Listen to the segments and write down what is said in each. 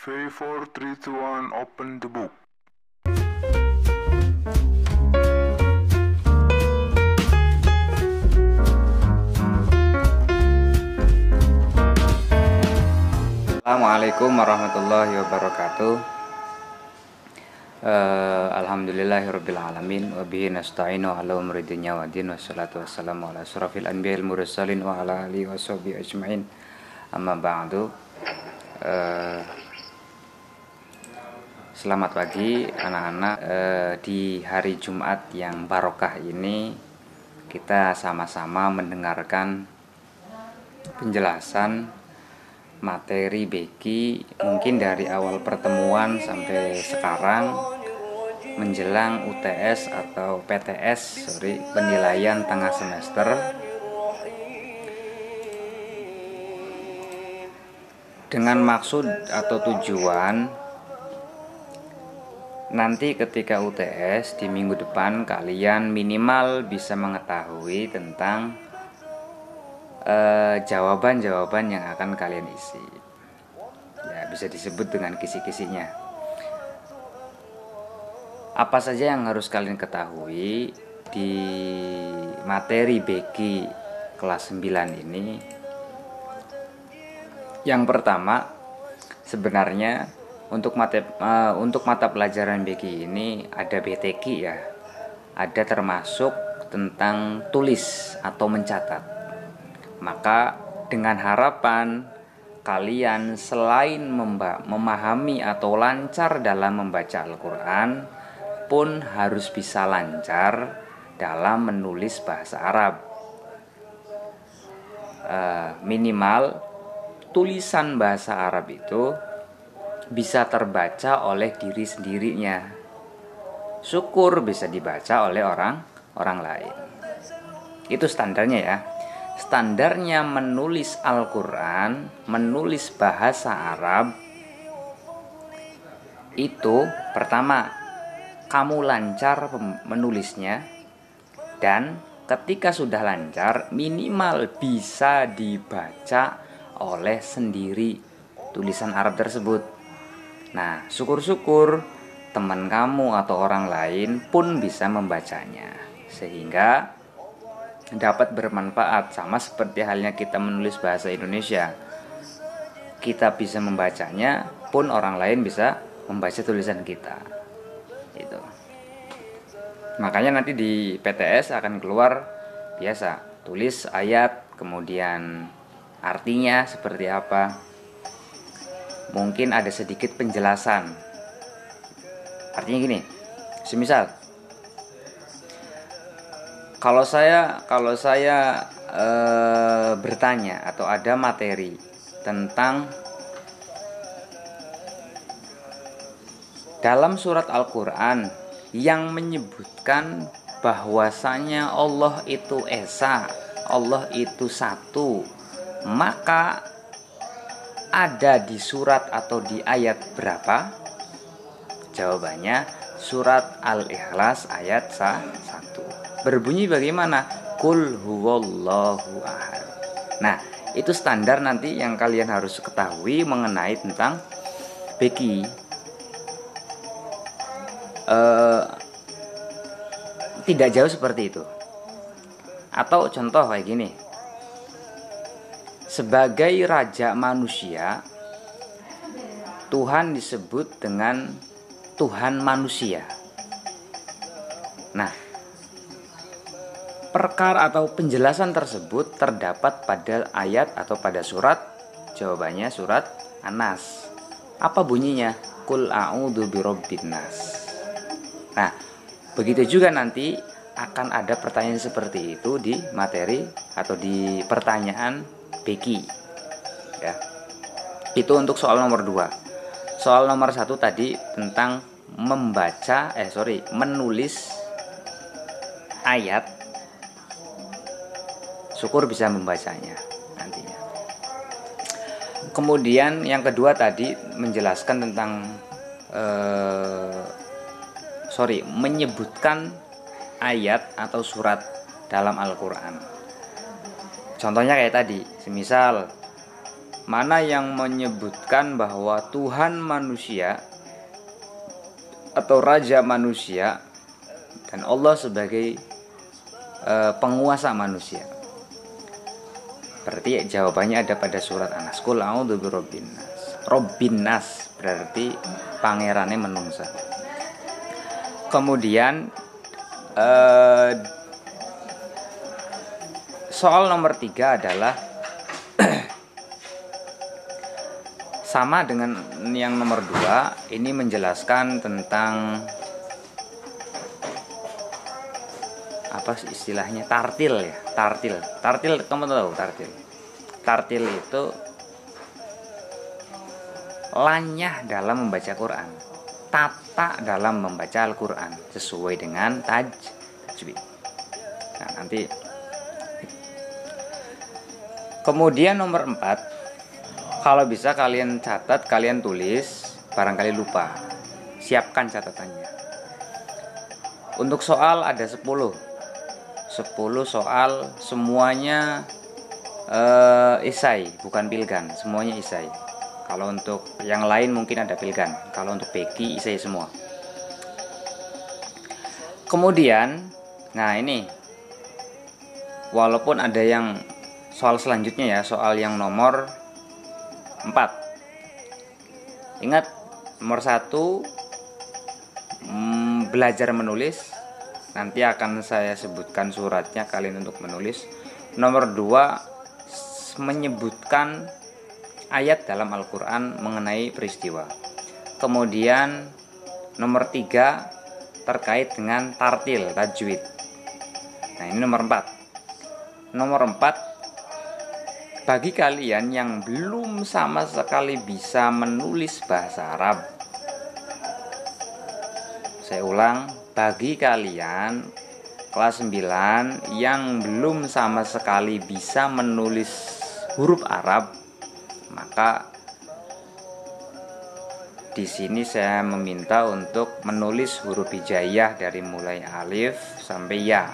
3, 4, 3, 2, 1, open the book. Assalamualaikum warahmatullahi wabarakatuh. Alhamdulillahirabbil alamin wa bihi nasta'inu ala umuri dunya waddin wassalatu wassalamu ala asyrafil anbiya'il mursalin wa ala alihi washabihi ajmain. Amma ba'du. Selamat pagi anak-anak. Di hari Jumat yang barokah ini kita sama-sama mendengarkan penjelasan materi Beki mungkin dari awal pertemuan sampai sekarang menjelang UTS atau PTS, penilaian tengah semester, dengan maksud atau tujuan nanti ketika UTS di minggu depan kalian minimal bisa mengetahui tentang jawaban-jawaban yang akan kalian isi. Ya, bisa disebut dengan kisi-kisinya. Apa saja yang harus kalian ketahui di materi Beki kelas 9 ini? Yang pertama, sebenarnya untuk mata pelajaran Beki ini ada BTQ ya. Ada termasuk tentang tulis atau mencatat. Maka dengan harapan kalian selain memahami atau lancar dalam membaca Al-Quran, pun harus bisa lancar dalam menulis bahasa Arab. Minimal tulisan bahasa Arab itu bisa terbaca oleh diri sendirinya. Syukur bisa dibaca oleh orang lain. Itu standarnya ya. Standarnya menulis Al-Quran, menulis bahasa Arab, itu pertama, kamu lancar menulisnya, dan ketika sudah lancar, minimal bisa dibaca oleh sendiri tulisan Arab tersebut. Nah, syukur-syukur teman kamu atau orang lain pun bisa membacanya, sehingga dapat bermanfaat. Sama seperti halnya kita menulis bahasa Indonesia, kita bisa membacanya, pun orang lain bisa membaca tulisan kita. Itu. Makanya nanti di PTS akan keluar biasa tulis ayat, kemudian artinya seperti apa. Mungkin ada sedikit penjelasan. Artinya gini, semisal kalau saya bertanya atau ada materi tentang dalam surat Al-Quran yang menyebutkan bahwasanya Allah itu esa, Allah itu satu, maka ada di surat atau di ayat berapa? Jawabannya surat Al-Ikhlas ayat 1. Berbunyi bagaimana? Qul huwallahu ahad. Nah, itu standar nanti yang kalian harus ketahui mengenai tentang Beki. Tidak jauh seperti itu. Atau contoh kayak gini. Sebagai raja manusia, Tuhan disebut dengan Tuhan manusia. Nah, perkara atau penjelasan tersebut terdapat pada ayat atau pada surat. Jawabannya surat An-Nas. Apa bunyinya? Qul a'udzu birabbin nas. Nah, begitu juga nanti akan ada pertanyaan seperti itu di materi atau di pertanyaan Beki ya. Itu untuk soal nomor 2. Soal nomor 1 tadi tentang menulis ayat. Syukur bisa membacanya nantinya. Kemudian yang kedua tadi menjelaskan tentang menyebutkan ayat atau surat dalam Al-Quran. Contohnya kayak tadi, semisal mana yang menyebutkan bahwa Tuhan manusia atau Raja manusia dan Allah sebagai penguasa manusia. Berarti jawabannya ada pada surat An-Nas. Qul a'udzu birabbin nas. Rabbin nas berarti pangerane menungsa. Kemudian soal nomor 3 adalah sama dengan yang nomor 2. Ini menjelaskan tentang apa istilahnya, tartil ya. Tartil kamu tahu tartil itu lanyah dalam membaca Quran, tata dalam membaca Al-Quran sesuai dengan tajwid. Nah, nanti kemudian nomor 4, kalau bisa kalian catat, kalian tulis, barangkali lupa, siapkan catatannya. Untuk soal ada 10 soal, semuanya isai, bukan pilgan, semuanya isai. Kalau untuk yang lain mungkin ada pilgan, kalau untuk PG isai semua. Kemudian, nah ini, walaupun ada yang soal selanjutnya ya, soal yang nomor 4. Ingat, nomor 1 belajar menulis. Nanti akan saya sebutkan suratnya kalian untuk menulis. Nomor 2 menyebutkan ayat dalam Al-Quran mengenai peristiwa. Kemudian nomor 3 terkait dengan tartil, tajwid. Nah ini nomor 4. Nomor 4, bagi kalian yang belum sama sekali bisa menulis bahasa Arab, saya ulang, bagi kalian kelas 9 yang belum sama sekali bisa menulis huruf Arab, maka di sini saya meminta untuk menulis huruf hijaiyah dari mulai alif sampai ya.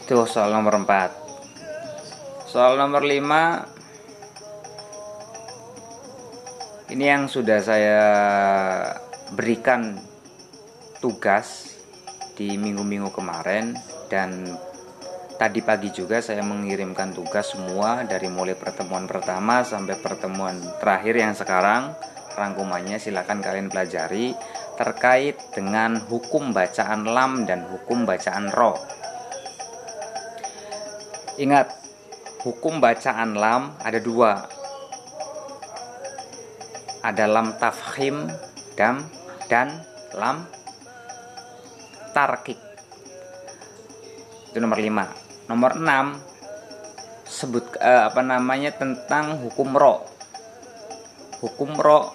Itu soal nomor 4. Soal nomor 5, ini yang sudah saya berikan tugas di minggu-minggu kemarin, dan tadi pagi juga saya mengirimkan tugas semua dari mulai pertemuan pertama sampai pertemuan terakhir yang sekarang. Rangkumannya silakan kalian pelajari terkait dengan hukum bacaan lam dan hukum bacaan ro. Ingat, hukum bacaan lam ada 2. Ada lam tafkhim dan lam tarkik. Itu nomor 5. Nomor 6 sebut tentang hukum ro. Hukum ro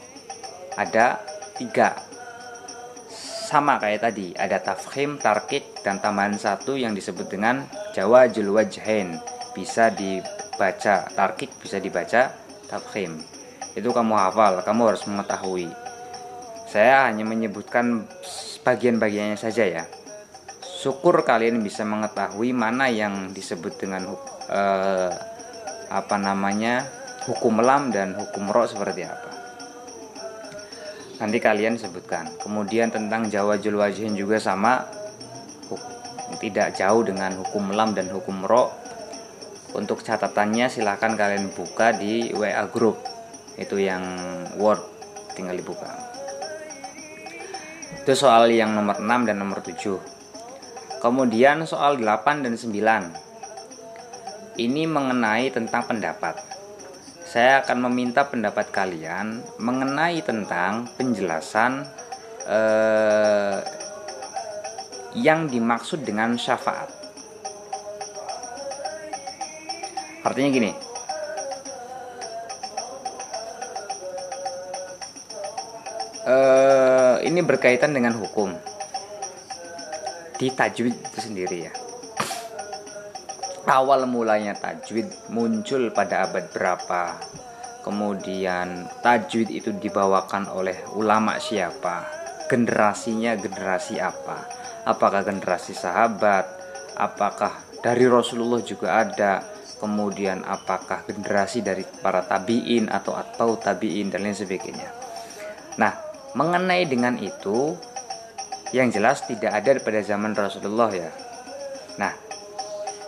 ada 3. Sama kayak tadi, ada tafkhim, tarkik, dan tambahan 1 yang disebut dengan jawazul wajhain. Bisa dibaca tarkik, bisa dibaca tafkhim. Itu kamu hafal, kamu harus mengetahui. Saya hanya menyebutkan bagian-bagiannya saja ya. Syukur kalian bisa mengetahui mana yang disebut dengan hukum lam dan hukum ro seperti apa. Nanti kalian sebutkan. Kemudian tentang jawazul wajhin juga sama, tidak jauh dengan hukum lam dan hukum ro. Untuk catatannya silahkan kalian buka di WA group. Itu yang Word, tinggal dibuka. Itu soal yang nomor 6 dan nomor 7. Kemudian soal 8 dan 9. Ini mengenai tentang pendapat. Saya akan meminta pendapat kalian mengenai tentang penjelasan yang dimaksud dengan syafaat. Artinya gini, ini berkaitan dengan hukum di tajwid itu sendiri ya. Awal mulanya tajwid muncul pada abad berapa, kemudian tajwid itu dibawakan oleh ulama siapa, generasinya generasi apa, apakah generasi sahabat, apakah dari Rasulullah juga ada, kemudian apakah generasi dari para tabi'in atau atba'u tabi'in dan lain sebagainya. Nah, mengenai dengan itu yang jelas tidak ada pada zaman Rasulullah ya. Nah,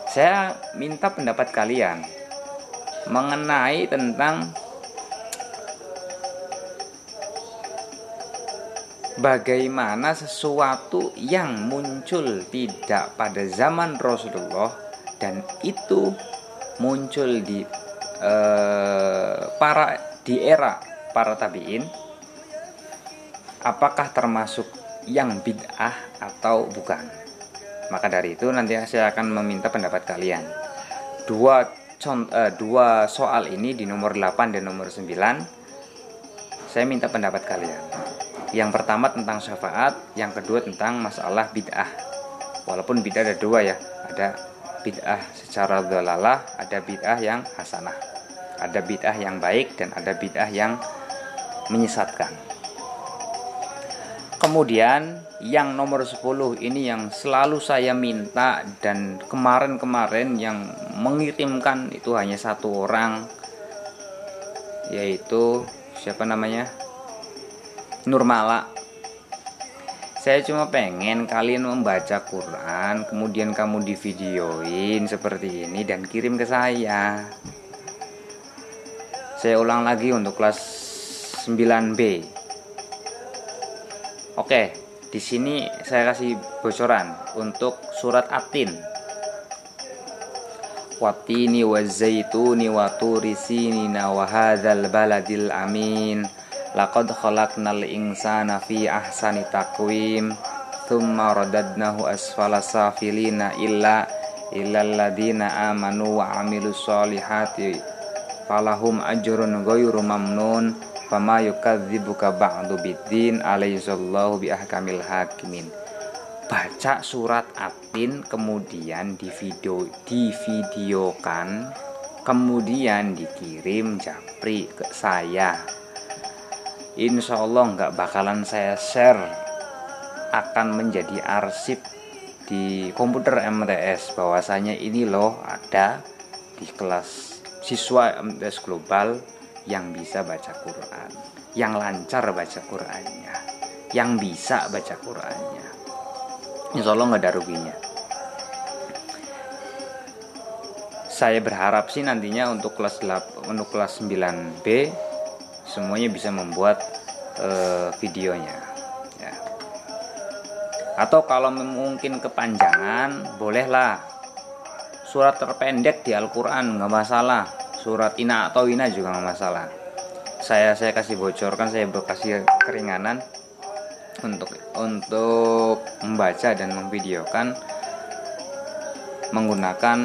saya minta pendapat kalian mengenai tentang bagaimana sesuatu yang muncul tidak pada zaman Rasulullah dan itu muncul di era para tabi'in, apakah termasuk yang bid'ah atau bukan? Maka dari itu nanti saya akan meminta pendapat kalian. Dua soal ini di nomor 8 dan nomor 9 saya minta pendapat kalian. Yang pertama tentang syafaat, yang kedua tentang masalah bid'ah. Walaupun bid'ah ada dua ya, ada bid'ah secara dhalalah, ada bid'ah yang hasanah. Ada bid'ah yang baik dan ada bid'ah yang menyesatkan. Kemudian yang nomor 10 ini yang selalu saya minta, dan kemarin-kemarin yang mengirimkan itu hanya satu orang, yaitu siapa namanya? Nurmala. Saya cuma pengen kalian membaca Quran, kemudian kamu divideoin seperti ini dan kirim ke saya. Saya ulang lagi untuk kelas 9B. Oke, di sini saya kasih bocoran untuk surat At-Tin. Wattini wazaituni wa turi sinina wa hadzal baladil amin. Laqad khalaqnal insana fi ahsani taqwim thumma radadnahu asfala safilina illal ladzina amanu wa amilus solihati falahum ajrun ghairu mamnun fama yukadzibuka ba'du biddin alaihissallahu biahkamil hakimin. Baca surat At-Tin kemudian divideokan kemudian dikirim japri ke saya. Insya Allah nggak bakalan saya share, akan menjadi arsip di komputer MTS bahwasanya ini loh ada di kelas siswa MTS global yang bisa baca Quran, yang lancar baca Qurannya, yang bisa baca Qurannya. Insya Allah nggak ada ruginya. Saya berharap sih nantinya untuk kelas 9B semuanya bisa membuat videonya ya. Atau kalau mungkin kepanjangan, bolehlah surat terpendek di Al-Quran, nggak masalah. Surat Ina atau Ina juga nggak masalah. Saya kasih bocorkan, saya kasih keringanan untuk membaca dan memvideokan menggunakan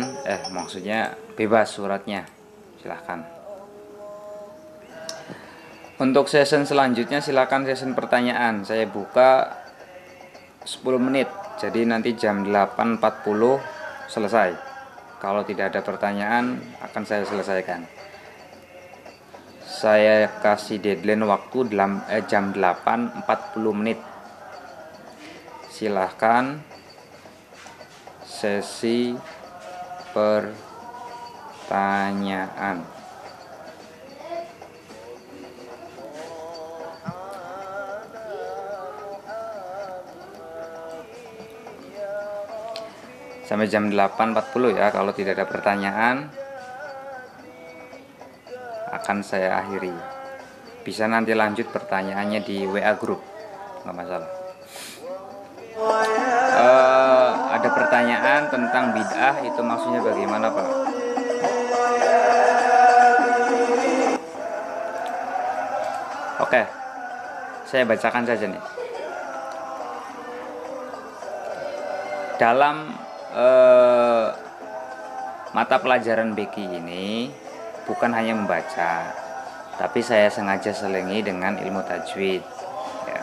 maksudnya bebas suratnya, silahkan. Untuk session selanjutnya silakan session pertanyaan. Saya buka 10 menit. Jadi nanti jam 8.40 selesai. Kalau tidak ada pertanyaan akan saya selesaikan. Saya kasih deadline waktu jam 8.40 menit. Silahkan sesi pertanyaan. Sampai jam 8.40 ya. Kalau tidak ada pertanyaan akan saya akhiri. Bisa nanti lanjut pertanyaannya di WA group, nggak masalah. Ada pertanyaan tentang bid'ah, itu maksudnya bagaimana Pak? Oke, saya bacakan saja nih. Dalam mata pelajaran BQ ini bukan hanya membaca, tapi saya sengaja selingi dengan ilmu tajwid ya.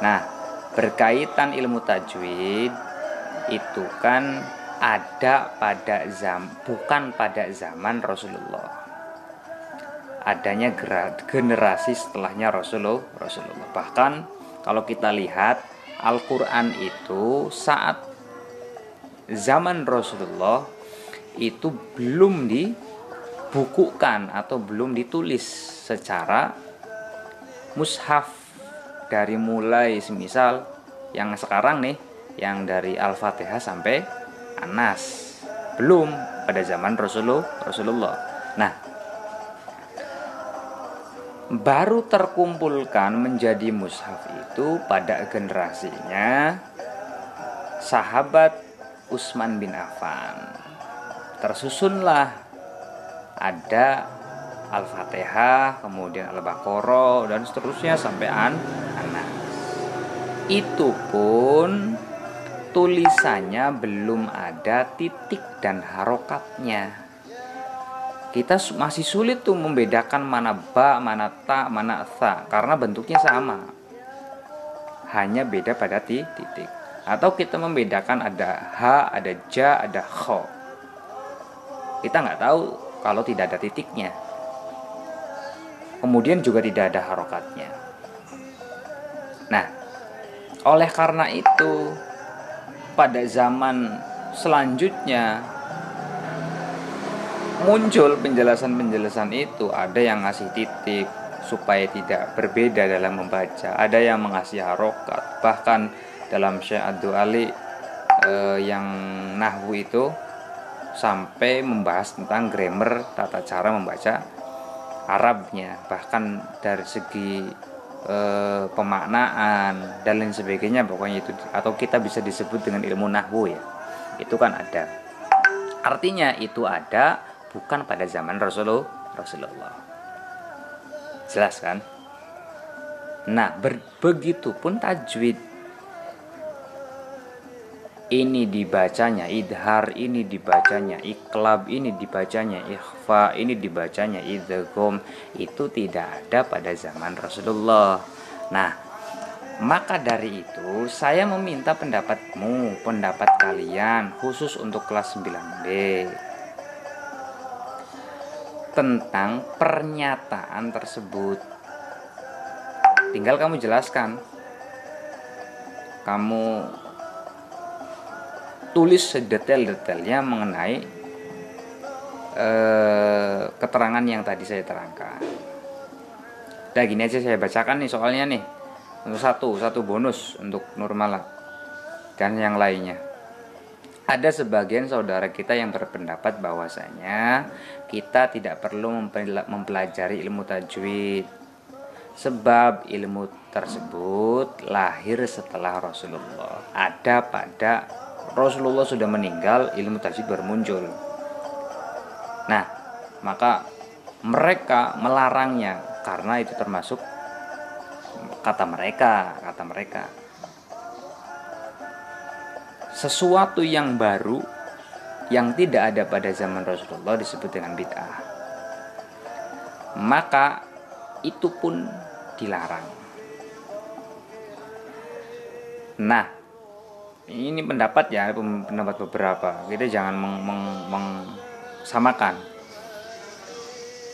Nah, berkaitan ilmu tajwid itu kan ada bukan pada zaman Rasulullah, adanya generasi setelahnya Rasulullah. Bahkan kalau kita lihat Al-Quran itu saat zaman Rasulullah itu belum dibukukan atau belum ditulis secara mushaf, dari mulai semisal yang sekarang nih, yang dari Al-Fatihah sampai An-Nas, belum pada zaman Rasulullah. Nah, baru terkumpulkan menjadi mushaf itu pada generasinya sahabat Utsman bin Affan. Tersusunlah ada Al-Fatihah, kemudian Al-Baqarah, dan seterusnya sampai An-Nas. Itu pun tulisannya belum ada titik dan harokatnya. Kita masih sulit tuh membedakan mana ba, mana ta, mana tha, karena bentuknya sama, hanya beda pada titik. Atau kita membedakan ada ha, ada ja, ada kho. Kita nggak tahu kalau tidak ada titiknya. Kemudian juga tidak ada harokatnya. Nah, oleh karena itu pada zaman selanjutnya muncul penjelasan-penjelasan itu. Ada yang ngasih titik supaya tidak berbeda dalam membaca, ada yang mengasih harokat. Bahkan dalam Syekh Abdul Ali yang nahwu itu sampai membahas tentang grammar, tata cara membaca Arabnya, bahkan dari segi pemaknaan dan lain sebagainya, pokoknya itu, atau kita bisa disebut dengan ilmu nahwu ya, itu kan ada. Artinya itu ada bukan pada zaman Rasulullah. Jelas kan? Nah, begitupun tajwid. Ini dibacanya idhar, ini dibacanya iqlab, ini dibacanya ikhfa, ini dibacanya idgham. Itu tidak ada pada zaman Rasulullah. Nah, maka dari itu saya meminta pendapatmu, pendapat kalian khusus untuk kelas 9B tentang pernyataan tersebut. Tinggal kamu jelaskan, kamu tulis sedetail-detailnya mengenai keterangan yang tadi saya terangkan. Nah, gini aja saya bacakan nih soalnya nih, untuk satu bonus untuk Nurmala dan yang lainnya. Ada sebagian saudara kita yang berpendapat bahwasanya kita tidak perlu mempelajari ilmu tajwid, sebab ilmu tersebut lahir setelah Rasulullah. Ada pada Rasulullah sudah meninggal, ilmu tajwid baru muncul. Nah, maka mereka melarangnya karena itu termasuk kata mereka sesuatu yang baru yang tidak ada pada zaman Rasulullah disebut dengan bid'ah. Maka itu pun dilarang. Nah, ini pendapat ya, pendapat beberapa. Kita jangan samakan.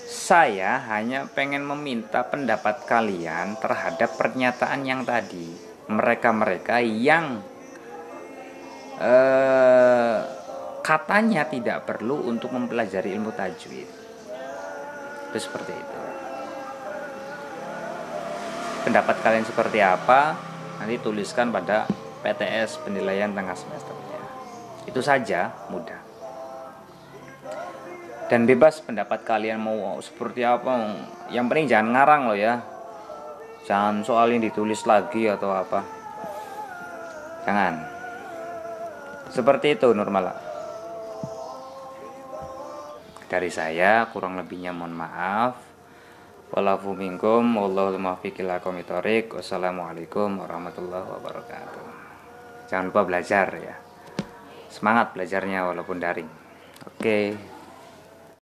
Saya hanya pengen meminta pendapat kalian terhadap pernyataan yang tadi. Mereka-mereka yang katanya tidak perlu untuk mempelajari ilmu tajwid. Itu seperti itu. Pendapat kalian seperti apa? Nanti tuliskan pada PTS penilaian tengah semesternya. Itu saja, mudah. Dan bebas pendapat kalian mau seperti apa. Yang penting jangan ngarang loh ya. Jangan soal ini ditulis lagi atau apa. Jangan. Seperti itu Nurmala. Dari saya kurang lebihnya mohon maaf. Walafu minkum wallahu muwaffiq ila aqwamit thoriq. Wassalamualaikum warahmatullahi wabarakatuh. Jangan lupa belajar ya. Semangat belajarnya walaupun daring. Oke.